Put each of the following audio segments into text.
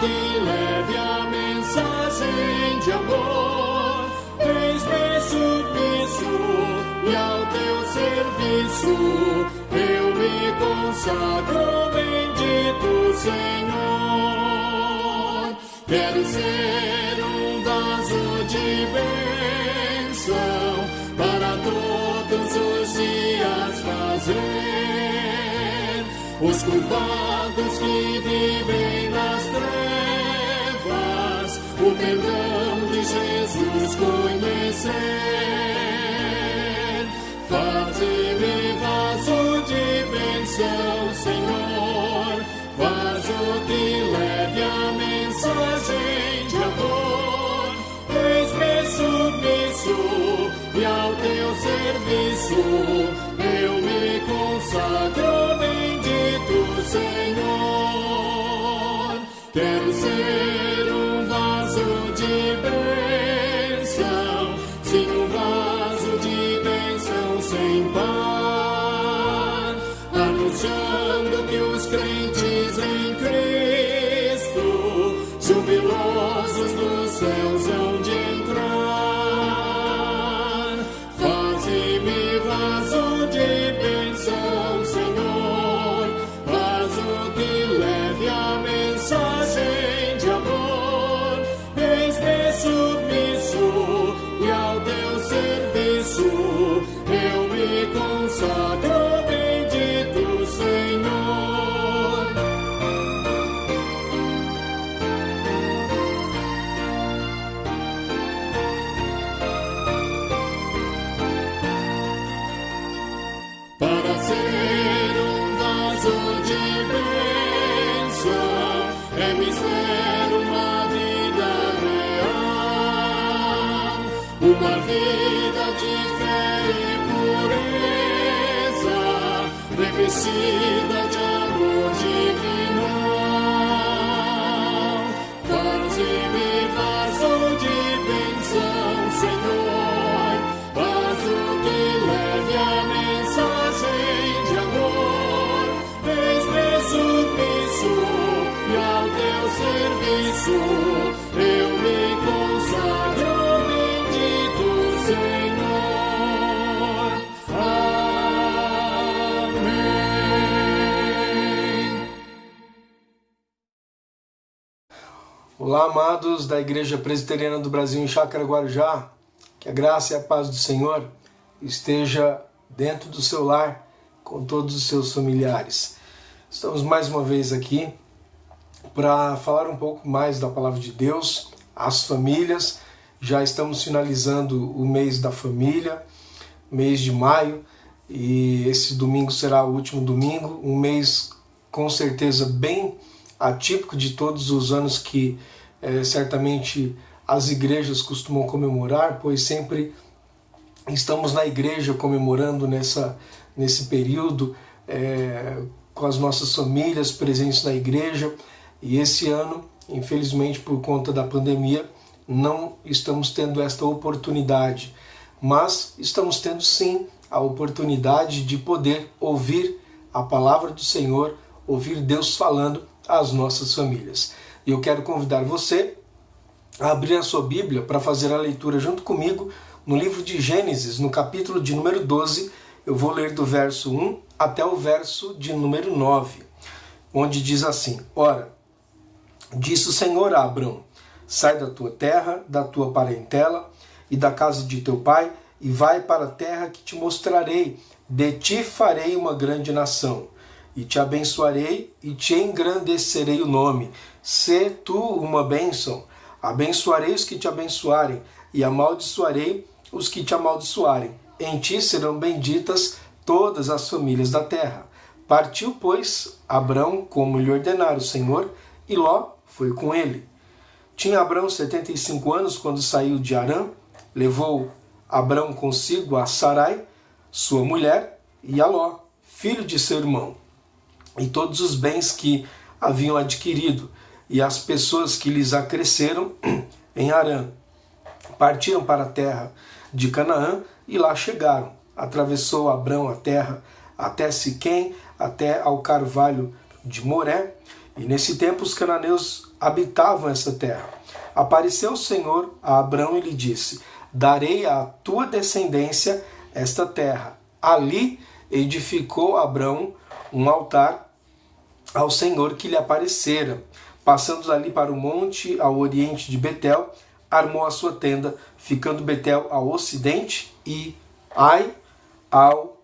que leve a mensagem de amor. Eis-me submisso e ao teu serviço eu me consagro, bendito Senhor. Quero ser um vaso de bênção para todos os dias fazer os culpados que vivem nas trevas o perdão de Jesus conhecer. Faze-me vaso de bênção, Senhor, vaso que leve a mensagem de amor. Eis-me submisso e ao teu serviço eu me consagro, bendito Senhor. Quero ser um vaso de bênção, sim, um vaso de bênção sem par, anunciando que os crentes em Cristo, jubilosos dos céus hão de entrar. Faze-me vaso de bênção, Senhor, vaso que leve a mensagem de amor. Eis-me submisso e ao teu serviço eu me consagro, bendito Senhor. Para ser um vaso de bênção é mister uma vida real, uma vida de fé e pureza, revestida de amor divinal. Faze-me vaso de bênção, Senhor, vaso que leve a mensagem de amor. Eis-me submisso e ao teu serviço eu me consagro, bendito Senhor. Amém. Olá, amados da Igreja Presbiteriana do Brasil em Chácara Guarujá. Que a graça e a paz do Senhor esteja dentro do seu lar, com todos os seus familiares. Estamos mais uma vez aqui para falar um pouco mais da Palavra de Deus, às famílias. Já estamos finalizando o mês da família, mês de maio, e esse domingo será o último domingo, um mês com certeza bem atípico de todos os anos que certamente as igrejas costumam comemorar, pois sempre estamos na igreja comemorando nesse período, com as nossas famílias presentes na igreja. E esse ano, infelizmente, por conta da pandemia, não estamos tendo esta oportunidade, mas estamos tendo sim a oportunidade de poder ouvir a palavra do Senhor, ouvir Deus falando às nossas famílias. E eu quero convidar você a abrir a sua Bíblia para fazer a leitura junto comigo no livro de Gênesis, no capítulo de número 12. Eu vou ler do verso 1 até o verso de número 9, onde diz assim: Ora, disse o Senhor a Abrão: sai da tua terra, da tua parentela e da casa de teu pai, e vai para a terra que te mostrarei. De ti farei uma grande nação, e te abençoarei e te engrandecerei o nome. Sê tu uma bênção. Abençoarei os que te abençoarem, e amaldiçoarei os que te amaldiçoarem. Em ti serão benditas todas as famílias da terra. Partiu, pois, Abrão como lhe ordenara o Senhor, e Ló foi com ele. Tinha Abrão 75 anos quando saiu de Harã. Levou Abrão consigo a Sarai, sua mulher, e a Ló, filho de seu irmão, e todos os bens que haviam adquirido, e as pessoas que lhes acresceram em Harã. Partiram para a terra de Canaã e lá chegaram. Atravessou Abrão a terra até Siquém, até ao carvalho de Moré, E nesse tempo os cananeus habitavam essa terra. Apareceu o Senhor a Abrão e lhe disse: darei à tua descendência esta terra. Ali edificou Abrão um altar ao Senhor que lhe aparecera. Passando ali para o monte ao oriente de Betel, armou a sua tenda, ficando Betel ao ocidente e Ai ao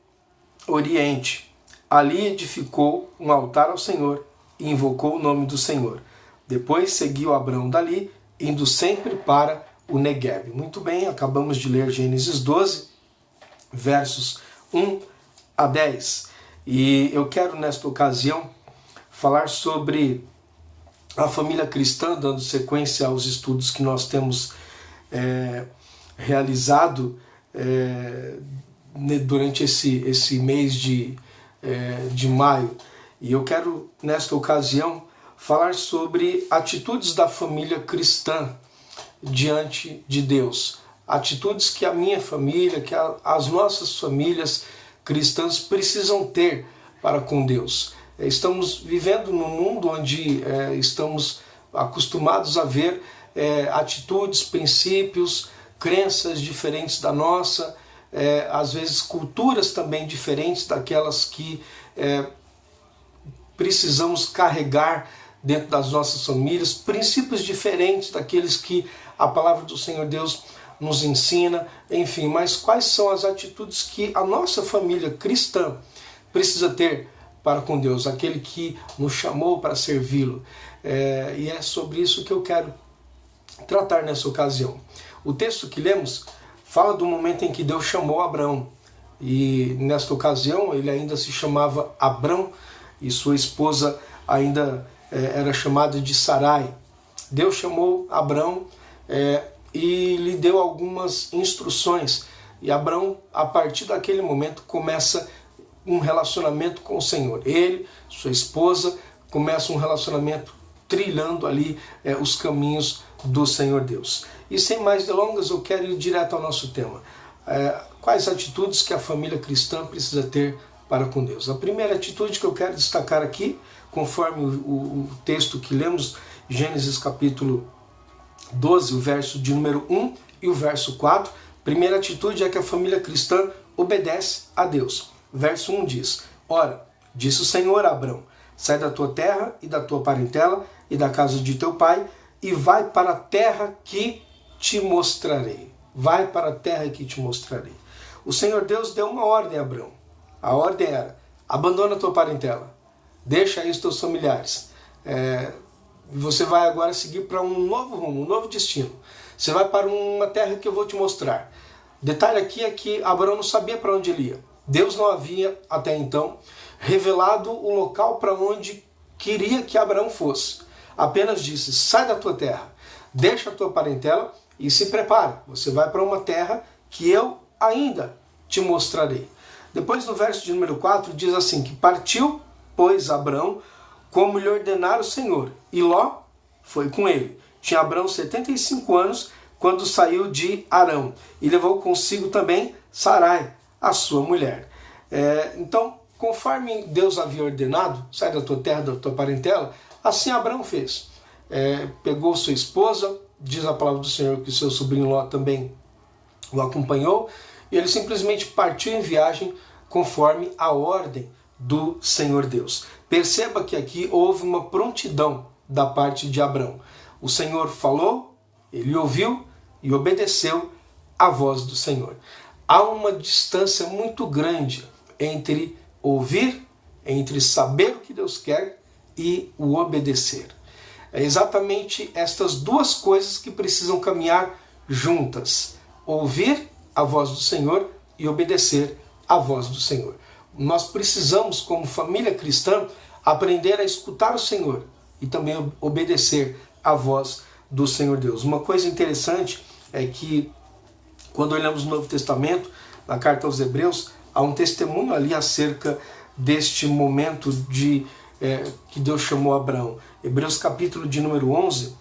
oriente. Ali edificou um altar ao Senhor e invocou o nome do Senhor. Depois seguiu Abrão dali, indo sempre para o Negueb. Muito bem, acabamos de ler Gênesis 12, versos 1 a 10. E eu quero, nesta ocasião, falar sobre a família cristã, dando sequência aos estudos que nós temos realizado durante esse mês de maio. E eu quero, nesta ocasião, falar sobre atitudes da família cristã diante de Deus. Atitudes que a minha família, que as nossas famílias cristãs precisam ter para com Deus. Estamos vivendo num mundo onde estamos acostumados a ver atitudes, princípios, crenças diferentes da nossa, às vezes culturas também diferentes daquelas que precisamos carregar dentro das nossas famílias, princípios diferentes daqueles que a palavra do Senhor Deus nos ensina, enfim, mas quais são as atitudes que a nossa família cristã precisa ter para com Deus, aquele que nos chamou para servi-lo. E é sobre isso que eu quero tratar nessa ocasião. O texto que lemos fala do momento em que Deus chamou Abrão, e nesta ocasião ele ainda se chamava Abrão e sua esposa ainda era chamada de Sarai. Deus chamou Abrão e lhe deu algumas instruções, e Abrão, a partir daquele momento, começa um relacionamento com o Senhor. Ele, sua esposa, começam um relacionamento trilhando ali os caminhos do Senhor Deus. E sem mais delongas, eu quero ir direto ao nosso tema. Quais atitudes que a família cristã precisa ter para com Deus? A primeira atitude que eu quero destacar aqui, conforme o texto que lemos, Gênesis capítulo 12, o verso de número 1 e o verso 4, primeira atitude é que a família cristã obedece a Deus. Verso 1 diz: ora, disse o Senhor a Abrão, sai da tua terra e da tua parentela e da casa de teu pai e vai para a terra que te mostrarei. Vai para a terra que te mostrarei. O Senhor Deus deu uma ordem a Abrão. A ordem era: abandona a tua parentela, deixa aí os teus familiares. Você vai agora seguir para um novo rumo, um novo destino. Você vai para uma terra que eu vou te mostrar. Detalhe aqui é que Abrão não sabia para onde ele ia. Deus não havia, até então, revelado o local para onde queria que Abraão fosse. Apenas disse: sai da tua terra, deixa a tua parentela e se prepara. Você vai para uma terra que eu ainda te mostrarei. Depois, no verso de número 4, diz assim: que partiu, pois, Abrão, como lhe ordenara o Senhor, e Ló foi com ele. Tinha Abrão 75 anos quando saiu de Arão, e levou consigo também Sarai, a sua mulher. Então, conforme Deus havia ordenado, sai da tua terra, da tua parentela, assim Abrão fez. Pegou sua esposa, diz a palavra do Senhor que seu sobrinho Ló também o acompanhou, e ele simplesmente partiu em viagem conforme a ordem do Senhor Deus. Perceba que aqui houve uma prontidão da parte de Abrão. O Senhor falou, ele ouviu e obedeceu à voz do Senhor. Há uma distância muito grande entre ouvir, entre saber o que Deus quer e o obedecer. É exatamente estas duas coisas que precisam caminhar juntas: ouvir a voz do Senhor e obedecer à voz do Senhor. Nós precisamos, como família cristã, aprender a escutar o Senhor e também obedecer à voz do Senhor Deus. Uma coisa interessante é que, quando olhamos no Novo Testamento, na carta aos Hebreus, há um testemunho ali acerca deste momento que Deus chamou Abraão. Hebreus capítulo de número 11,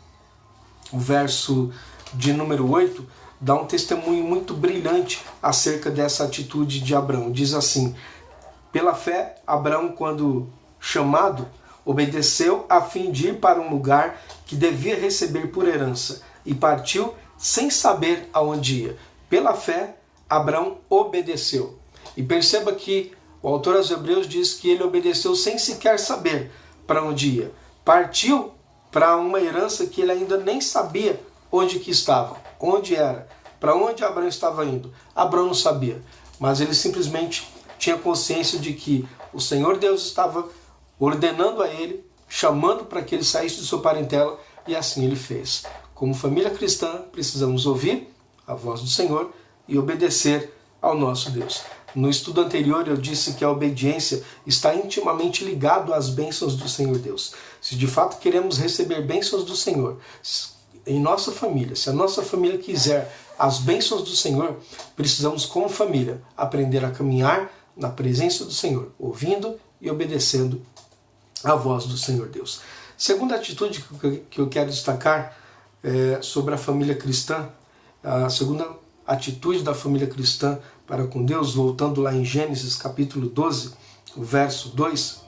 o verso de número 8, dá um testemunho muito brilhante acerca dessa atitude de Abraão. Diz assim: pela fé, Abraão, quando chamado, obedeceu a fim de ir para um lugar que devia receber por herança e partiu sem saber aonde ia. Pela fé, Abraão obedeceu. E perceba que o autor aos Hebreus diz que ele obedeceu sem sequer saber para onde ia. Partiu para uma herança que ele ainda nem sabia onde que estava, onde era, para onde Abraão estava indo. Abraão não sabia, mas ele simplesmente tinha consciência de que o Senhor Deus estava ordenando a ele, chamando para que ele saísse de sua parentela, e assim ele fez. Como família cristã, precisamos ouvir a voz do Senhor e obedecer ao nosso Deus. No estudo anterior eu disse que a obediência está intimamente ligado às bênçãos do Senhor Deus. Se de fato queremos receber bênçãos do Senhor em nossa família, se a nossa família quiser as bênçãos do Senhor, precisamos como família aprender a caminhar na presença do Senhor, ouvindo e obedecendo a voz do Senhor Deus. Segunda atitude que eu quero destacar sobre a família cristã, a segunda atitude da família cristã para com Deus, voltando lá em Gênesis capítulo 12, verso 2,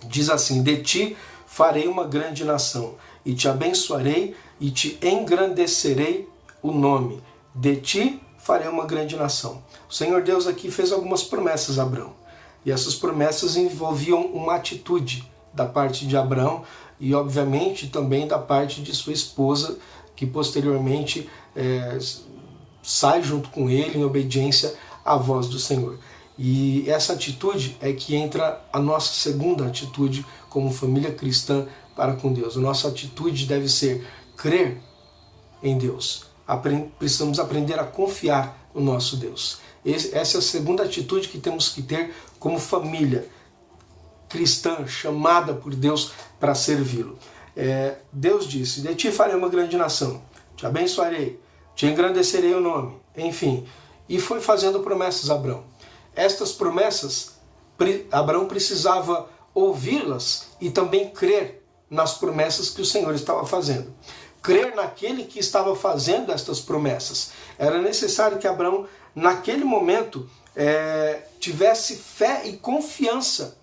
diz assim: de ti farei uma grande nação, e te abençoarei, e te engrandecerei o nome. De ti farei uma grande nação. O Senhor Deus aqui fez algumas promessas a Abraão, e essas promessas envolviam uma atitude da parte de Abraão, e obviamente também da parte de sua esposa, que posteriormente sai junto com ele em obediência à voz do Senhor. E essa atitude é que entra a nossa segunda atitude como família cristã para com Deus. A nossa atitude deve ser crer em Deus. Precisamos aprender a confiar no nosso Deus. Essa é a segunda atitude que temos que ter como família cristã chamada por Deus para servi-lo. Deus disse: de ti farei uma grande nação, te abençoarei, te engrandecerei o nome, enfim, e foi fazendo promessas a Abraão. Estas promessas, Abraão precisava ouvi-las e também crer nas promessas que o Senhor estava fazendo. Crer naquele que estava fazendo estas promessas. Era necessário que Abraão, naquele momento, tivesse fé e confiança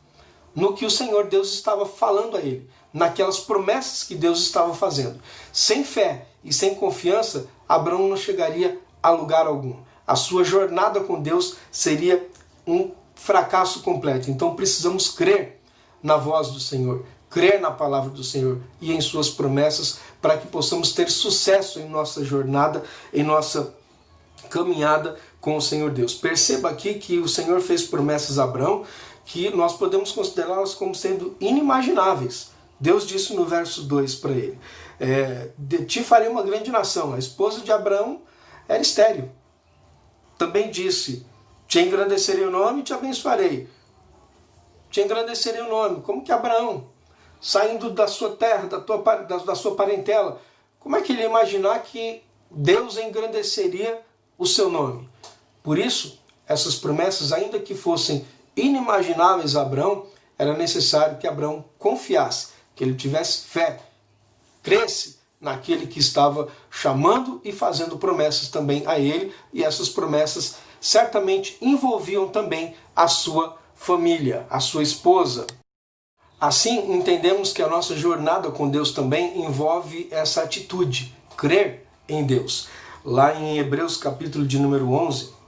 no que o Senhor Deus estava falando a ele, naquelas promessas que Deus estava fazendo. Sem fé e sem confiança, Abraão não chegaria a lugar algum. A sua jornada com Deus seria um fracasso completo. Então precisamos crer na voz do Senhor, crer na palavra do Senhor e em suas promessas, para que possamos ter sucesso em nossa jornada, em nossa caminhada com o Senhor Deus. Perceba aqui que o Senhor fez promessas a Abraão que nós podemos considerá-las como sendo inimagináveis. Deus disse no verso 2 para ele: de ti farei uma grande nação. A esposa de Abraão era estéril. Também disse: te engrandecerei o nome e te abençoarei. Te engrandecerei o nome. Como que Abraão, saindo da sua terra, da sua parentela, como é que ele ia imaginar que Deus engrandeceria o seu nome? Por isso, essas promessas, ainda que fossem inimagináveis a Abraão, era necessário que Abraão confiasse, que ele tivesse fé, cresce naquele que estava chamando e fazendo promessas também a ele, e essas promessas certamente envolviam também a sua família, a sua esposa. Assim, entendemos que a nossa jornada com Deus também envolve essa atitude, crer em Deus. Lá em Hebreus capítulo de número 11,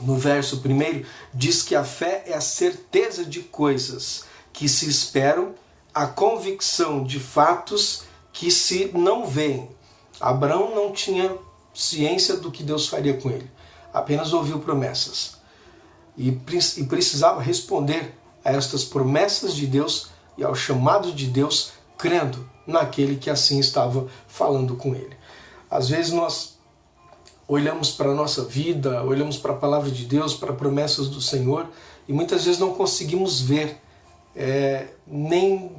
no verso 1, diz que a fé é a certeza de coisas que se esperam, a convicção de fatos que se não veem. Abraão não tinha ciência do que Deus faria com ele, apenas ouviu promessas. E precisava responder a estas promessas de Deus e ao chamado de Deus, crendo naquele que assim estava falando com ele. Às vezes nós olhamos para a nossa vida, olhamos para a palavra de Deus, para promessas do Senhor, e muitas vezes não conseguimos ver, nem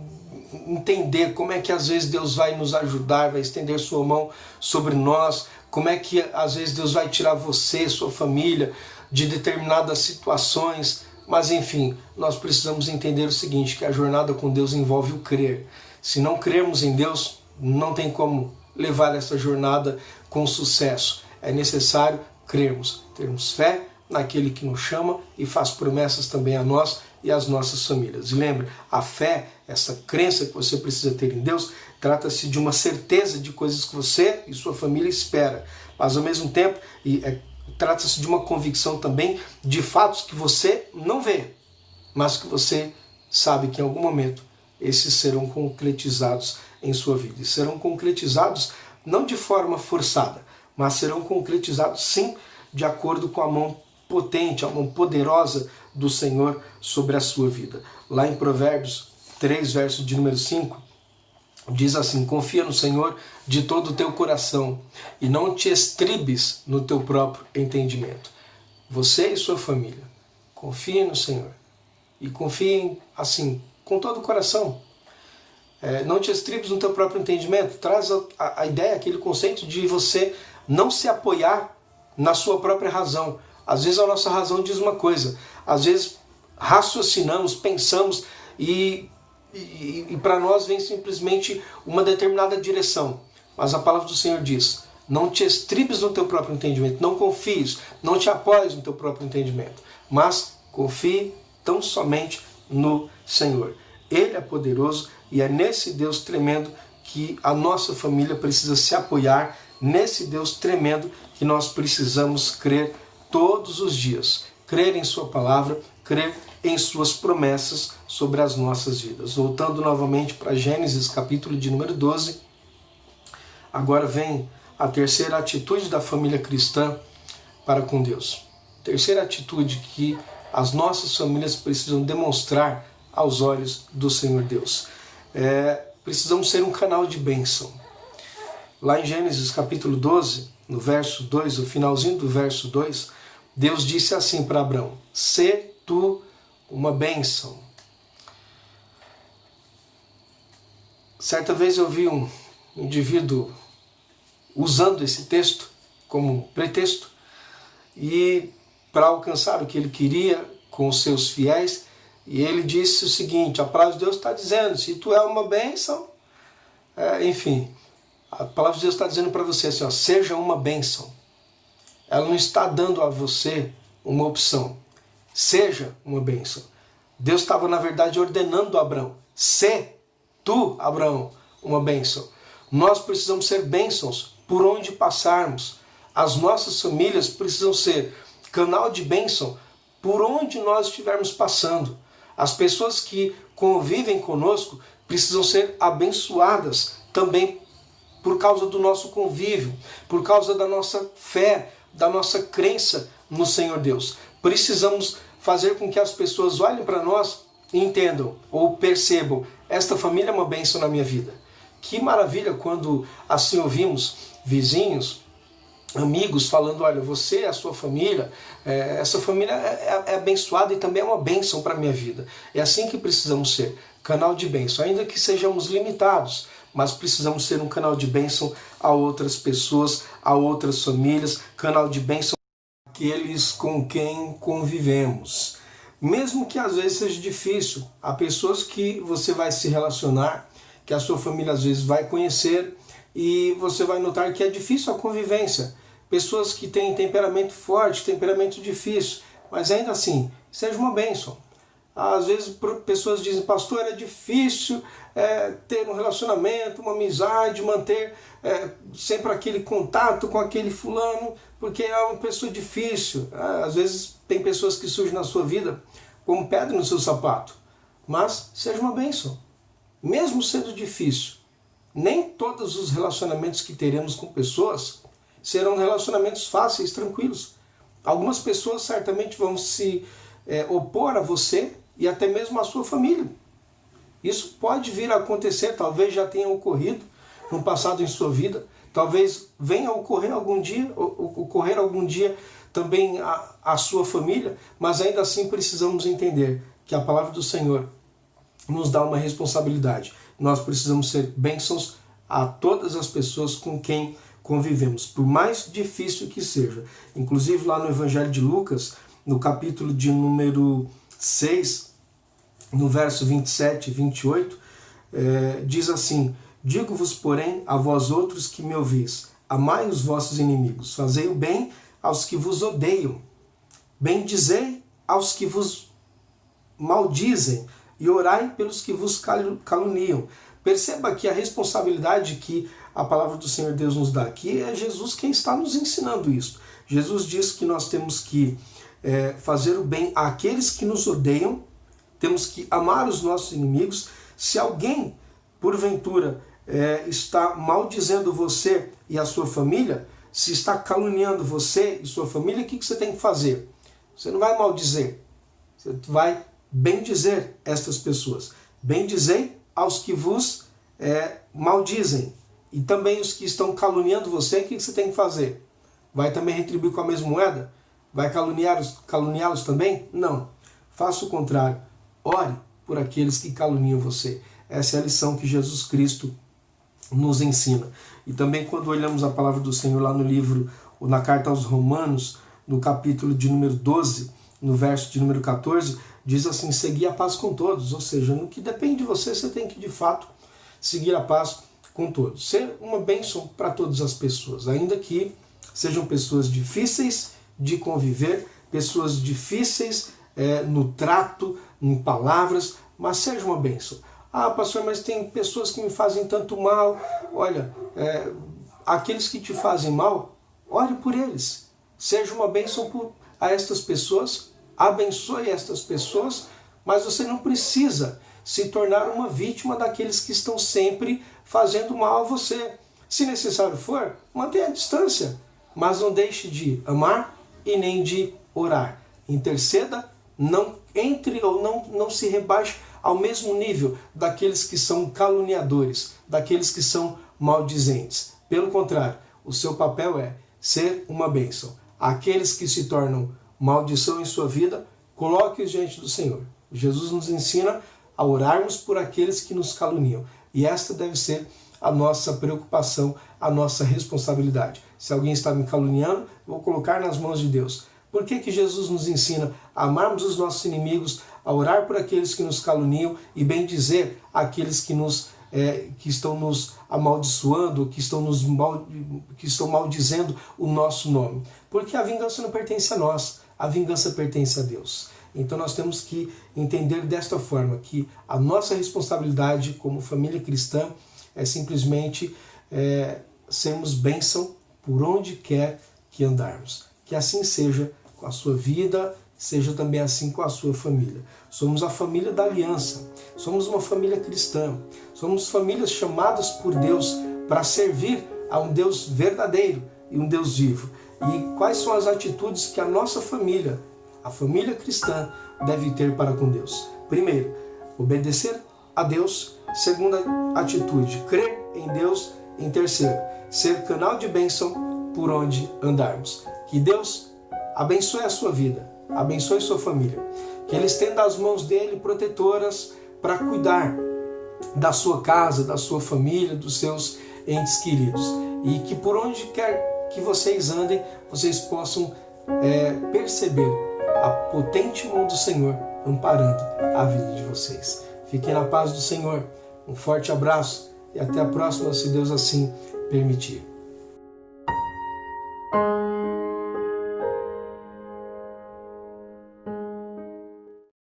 entender como é que às vezes Deus vai nos ajudar, vai estender sua mão sobre nós, como é que às vezes Deus vai tirar você, sua família, de determinadas situações. Mas enfim, nós precisamos entender o seguinte, que a jornada com Deus envolve o crer. Se não crermos em Deus, não tem como levar essa jornada com sucesso. É necessário crermos, termos fé naquele que nos chama e faz promessas também a nós e as nossas famílias. E lembre, a fé, essa crença que você precisa ter em Deus, trata-se de uma certeza de coisas que você e sua família espera, mas ao mesmo tempo trata-se de uma convicção também de fatos que você não vê, mas que você sabe que em algum momento esses serão concretizados em sua vida. E serão concretizados não de forma forçada, mas serão concretizados sim de acordo com a mão potente, a mão poderosa do Senhor sobre a sua vida. Lá em Provérbios 3, verso de número 5, diz assim: confia no Senhor de todo o teu coração e não te estribes no teu próprio entendimento. Você e sua família, confiem no Senhor e confiem assim, com todo o coração. Não te estribes no teu próprio entendimento. Traz a ideia, aquele conceito de você não se apoiar na sua própria razão. Às vezes a nossa razão diz uma coisa, às vezes raciocinamos, pensamos e para nós vem simplesmente uma determinada direção. Mas a palavra do Senhor diz: não te estribes no teu próprio entendimento, não confies, não te apoies no teu próprio entendimento, mas confie tão somente no Senhor. Ele é poderoso e é nesse Deus tremendo que a nossa família precisa se apoiar, nesse Deus tremendo que nós precisamos crer todos os dias. Crer em sua palavra, crer em suas promessas sobre as nossas vidas. Voltando novamente para Gênesis, capítulo de número 12, agora vem a terceira atitude da família cristã para com Deus. Terceira atitude que as nossas famílias precisam demonstrar aos olhos do Senhor Deus. Precisamos ser um canal de bênção. Lá em Gênesis capítulo 12, no verso 2, o finalzinho do verso 2, Deus disse assim para Abrão: sê tu uma bênção. Certa vez eu vi um indivíduo usando esse texto como pretexto e para alcançar o que ele queria com os seus fiéis, e ele disse o seguinte: a palavra de Deus está dizendo, se tu é uma bênção, enfim, a palavra de Deus está dizendo para você assim, ó, seja uma bênção. Ela não está dando a você uma opção. Seja uma bênção. Deus estava, na verdade, ordenando a Abraão: sê tu, Abraão, uma bênção. Nós precisamos ser bênçãos por onde passarmos. As nossas famílias precisam ser canal de bênção por onde nós estivermos passando. As pessoas que convivem conosco precisam ser abençoadas também por causa do nosso convívio, por causa da nossa fé, da nossa crença no Senhor Deus. Precisamos fazer com que as pessoas olhem para nós e entendam ou percebam: esta família é uma bênção na minha vida. Que maravilha quando assim ouvimos vizinhos, amigos falando: olha, você e a sua família, essa família é abençoada e também é uma bênção para a minha vida. É assim que precisamos ser, canal de bênção, ainda que sejamos limitados, mas precisamos ser um canal de bênção a outras pessoas, a outras famílias, canal de bênção àqueles com quem convivemos. Mesmo que às vezes seja difícil, há pessoas que você vai se relacionar, que a sua família às vezes vai conhecer, e você vai notar que é difícil a convivência. Pessoas que têm temperamento forte, temperamento difícil, mas ainda assim, seja uma bênção. Às vezes pessoas dizem: pastor, é difícil ter um relacionamento, uma amizade, manter sempre aquele contato com aquele fulano, porque é uma pessoa difícil. Às vezes tem pessoas que surgem na sua vida como pedra no seu sapato, mas seja uma bênção. Mesmo sendo difícil, nem todos os relacionamentos que teremos com pessoas serão relacionamentos fáceis, tranquilos. Algumas pessoas certamente vão se opor a você e até mesmo à sua família. Isso pode vir a acontecer, talvez já tenha ocorrido no passado em sua vida, talvez venha a ocorrer algum dia também a sua família, mas ainda assim precisamos entender que a palavra do Senhor nos dá uma responsabilidade. Nós precisamos ser bênçãos a todas as pessoas com quem convivemos, por mais difícil que seja. Inclusive lá no Evangelho de Lucas, no capítulo de número 6, no verso 27 e 28, diz assim: digo-vos, porém, a vós outros que me ouvis, amai os vossos inimigos, fazei o bem aos que vos odeiam, bendizei aos que vos maldizem e orai pelos que vos caluniam. Perceba que a responsabilidade que a palavra do Senhor Deus nos dá aqui é Jesus quem está nos ensinando isso. Jesus diz que nós temos que fazer o bem àqueles que nos odeiam, temos que amar os nossos inimigos. Se alguém, porventura, está maldizendo você e a sua família, se está caluniando você e sua família, o que você tem que fazer? Você não vai maldizer, você vai bendizer estas pessoas. Bendizei aos que vos maldizem. E também os que estão caluniando você, o que você tem que fazer? Vai também retribuir com a mesma moeda? Vai caluniá-los também? Não. Faça o contrário. Ore por aqueles que caluniam você. Essa é a lição que Jesus Cristo nos ensina. E também quando olhamos a palavra do Senhor lá no livro, ou na carta aos Romanos, no capítulo de número 12, no verso de número 14, diz assim: segui a paz com todos. Ou seja, no que depende de você, você tem que de fato seguir a paz com todos. Ser uma bênção para todas as pessoas, ainda que sejam pessoas difíceis de conviver, pessoas difíceis no trato, em palavras, mas seja uma bênção. Ah, pastor, mas tem pessoas que me fazem tanto mal. Olha, aqueles que te fazem mal, ore por eles. Seja uma bênção a estas pessoas, abençoe estas pessoas, mas você não precisa se tornar uma vítima daqueles que estão sempre fazendo mal a você. Se necessário for, mantenha a distância, mas não deixe de amar e nem de orar. Interceda, não entre ou não se rebaixe ao mesmo nível daqueles que são caluniadores, daqueles que são maldizentes. Pelo contrário, o seu papel é ser uma bênção. Aqueles que se tornam maldição em sua vida, coloque-os diante do Senhor. Jesus nos ensina a orarmos por aqueles que nos caluniam. E esta deve ser a nossa preocupação, a nossa responsabilidade. Se alguém está me caluniando, eu vou colocar nas mãos de Deus. Por que Jesus nos ensina a amarmos os nossos inimigos, a orar por aqueles que nos caluniam e bendizer aqueles que estão nos amaldiçoando, que estão maldizendo o nosso nome? Porque a vingança não pertence a nós, a vingança pertence a Deus. Então nós temos que entender desta forma que a nossa responsabilidade como família cristã é simplesmente sermos bênção por onde quer que andarmos. Que assim seja com a sua vida, seja também assim com a sua família. Somos a família da aliança, somos uma família cristã, somos famílias chamadas por Deus para servir a um Deus verdadeiro e um Deus vivo. E quais são as atitudes que a nossa família, a família cristã, deve ter para com Deus? Primeiro, obedecer a Deus. Segunda atitude, crer em Deus. Em terceiro, ser canal de bênção por onde andarmos. Que Deus abençoe a sua vida, abençoe sua família. Que Ele estenda as mãos dele protetoras para cuidar da sua casa, da sua família, dos seus entes queridos. E que por onde quer que vocês andem, vocês possam perceber a potente mão do Senhor amparando a vida de vocês. Fiquem na paz do Senhor. Um forte abraço e até a próxima, se Deus assim permitir.